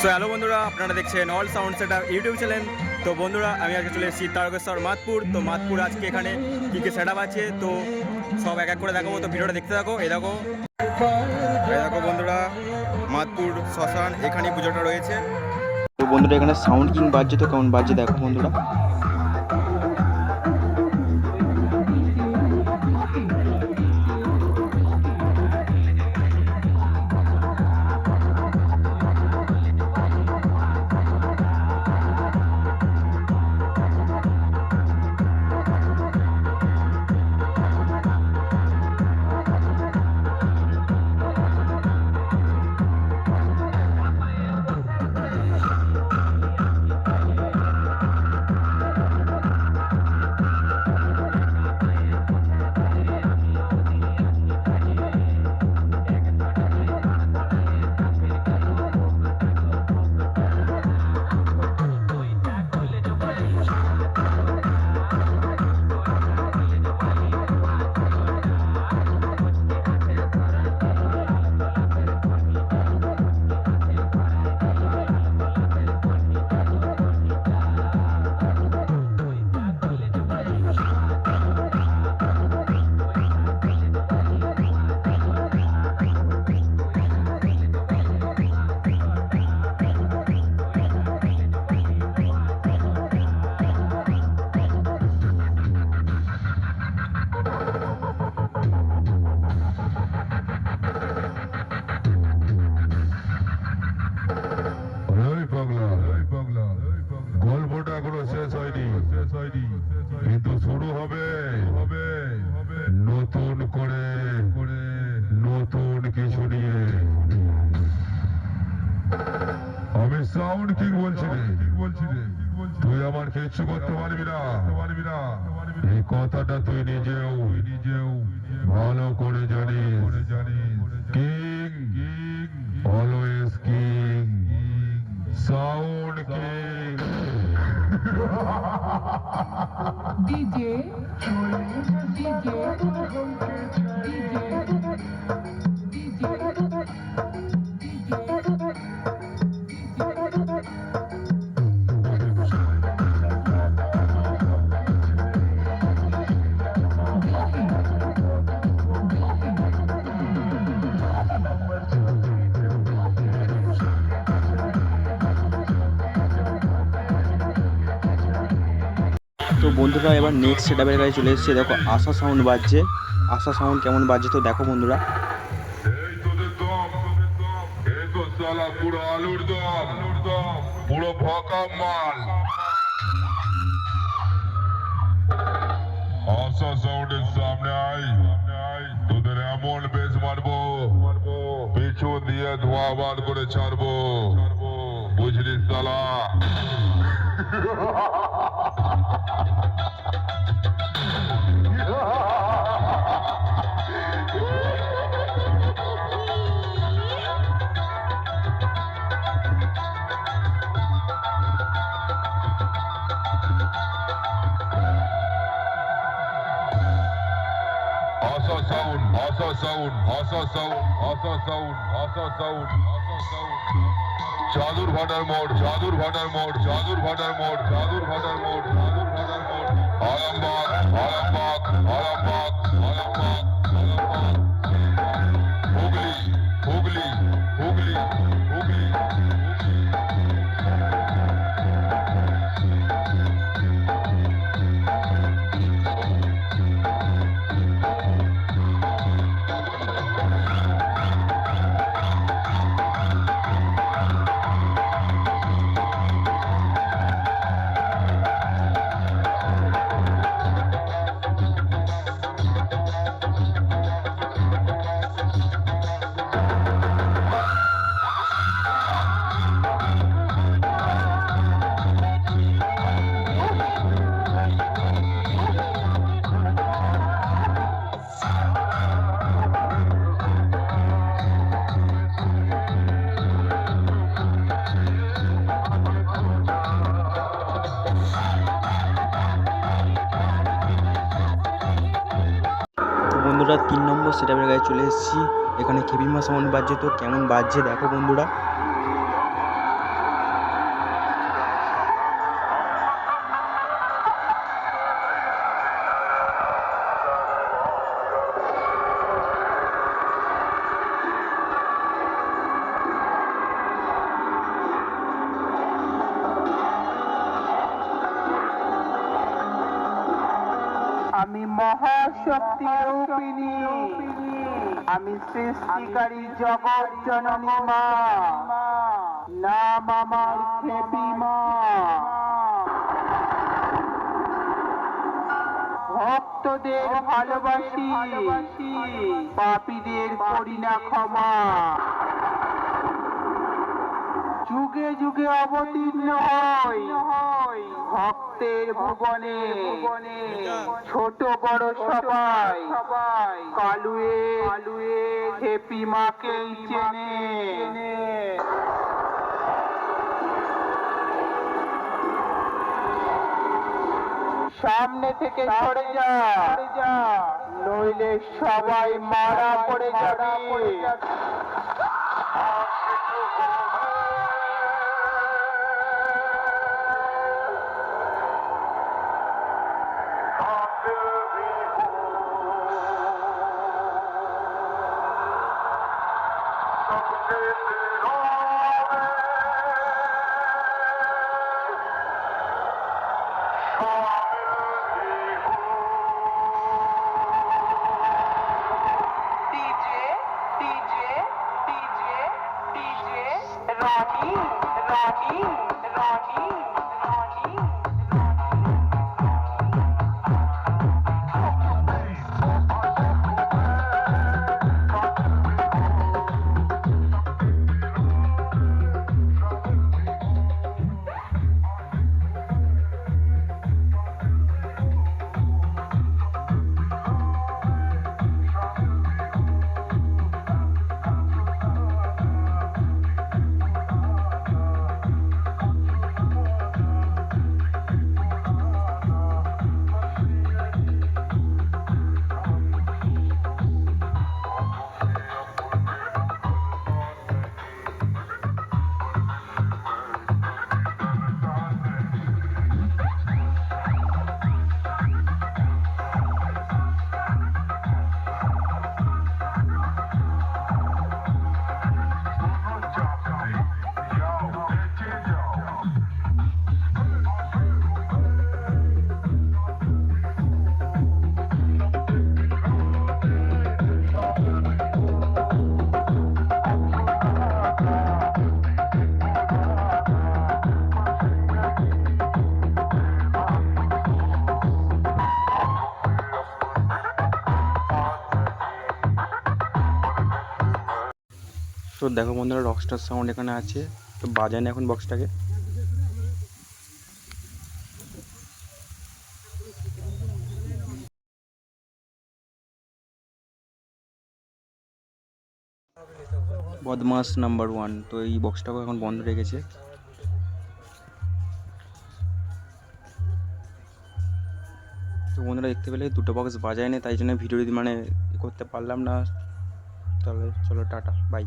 So hello বন্ধুরা, আপনারা দেখছেন all sound setup YouTube channel. তো বন্ধুরা, আমি আজকে চলে এসেছি তারকেশ্বর মাতপুর। তো মাতপুর আজকে এখানে কী কী সেটআপ আছে তো সব এক এক করে দেখাবো। তো ভিডিওটা দেখতে থাকো। এই দেখো বন্ধুরা, মাতপুর শ্মশান, এখানেই পুজোটা রয়েছে। তো বন্ধুরা, এখানে সাউন্ড কিং বাজছে, তো কেমন বাজছে দেখো বন্ধুরা। গল্পটা এখনো শেষ হয়নি, কিন্তু শুরু হবে নতুন করে, নতুন কিছু নিয়ে। আমি সাউন্ড কিং বলছি রে, তুই আমার কিচ্ছু করতে পারবি না। এই কথাটা তুই নিজেও ভালো করে জানিস। King, always king, sound king. DJ, তো বন্ধুরা, এবার নেক্সট সেটআপের কাছে চলে এসেছে। দেখো আশা সাউন্ড বাজছে। আশা সাউন্ড কেমন বাজছে তো দেখো বন্ধুরা। এই তোদের দম, এই তো সালা পুরো আলুর দম, পুরো ফাঁকা মাল। আশা সাউন্ডের সামনে আই, তোদের এমন বেশ মারবো, পিছু দিয়ে ধোয়া বার করে ছাড়বো, বুঝলি সালা? চাদুর ভাটার মোড়, আরামবাগ, হুগলি। বন্ধুরা 3 নম্বর সেটআপের গায়ে চলে এসেছি। এখানে কেবিমা সাউন্ড বাজছে, তো কেমন বাজছে দেখো বন্ধুরা। মহাশক্তি রূপিণী, আমি সৃষ্টিকারী জগৎ জননী মা, নাম আমার খেপি মা। ভক্তদের ভালোবাসি, পাপীদের করি না ক্ষমা। যুগে যুগে অবতীর্ণ হই ভক্তের ভুবনে, ছোট বড় সবাই কালুয়ে খেপি মাকেই চেনে। সামনে থেকে সরে যা, নইলে সবাই মারা পড়ে যাবে। তো দেখো বন্ধুরা, রকস্টার সাউন্ড এখানে আছে, তো বাজায় না এখন বক্সটাকে। বদমাস নাম্বার 1, তো এই বক্সটাকে এখন বন্ধ রেখেছে। তো বন্ধুরা দেখতে পেলে দুটো বক্স বাজায় না, তাই জন্য ভিডিও মানে করতে পারলাম না। তাহলে চলো টাটা বাই।